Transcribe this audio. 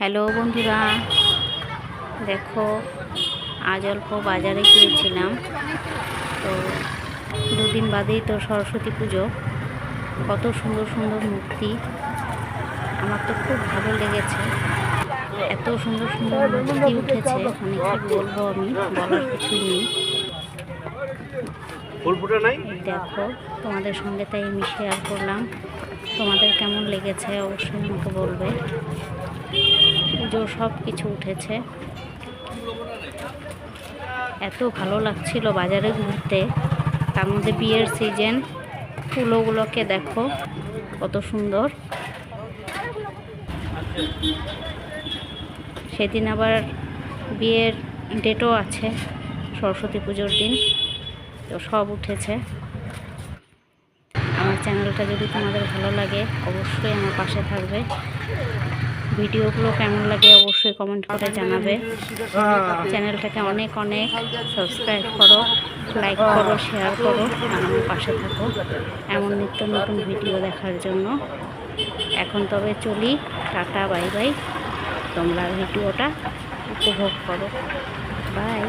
Hello বন্ধুরা, দেখো আজ অল্প বাজারে গিয়েছিলাম। তো দুদিন বাদেই তো সরস্বতী পুজো। কত সুন্দর সুন্দর মূর্তি, আমার তো খুব ভালো লেগেছে। এত সুন্দর সুন্দর মূর্তি উঠেছে, মানে কি বলবো, আমি বলার কিছুই নেই। দেখো, তোমাদের সঙ্গে তাই আমি শেয়ার করলাম। তোমাদের কেমন লেগেছে অবশ্যই আমাকে বলবে। পুজোর সব কিছু উঠেছে, এত ভালো লাগছিল বাজারে ঘুরতে। তার মধ্যে বিয়ের সিজন, ফুলগুলোকে দেখো কত সুন্দর। সেদিন আবার বিয়ের ডেটও আছে, সরস্বতী পুজোর দিন। তো সব উঠেছে। আমার চ্যানেলটা যদি তোমাদের ভালো লাগে অবশ্যই আমার পাশে থাকবে। ভিডিওগুলো কেমন লাগে অবশ্যই কমেন্ট করে জানাবে। চ্যানেলটাকে অনেক অনেক সাবস্ক্রাইব করো, লাইক করো, শেয়ার করো, আর আমার পাশে থাকো এমন নিত্য নতুন ভিডিও দেখার জন্য। এখন তবে চলি, টাটা, বাই বাই। তোমরা ভিডিওটা উপভোগ করো, বাই।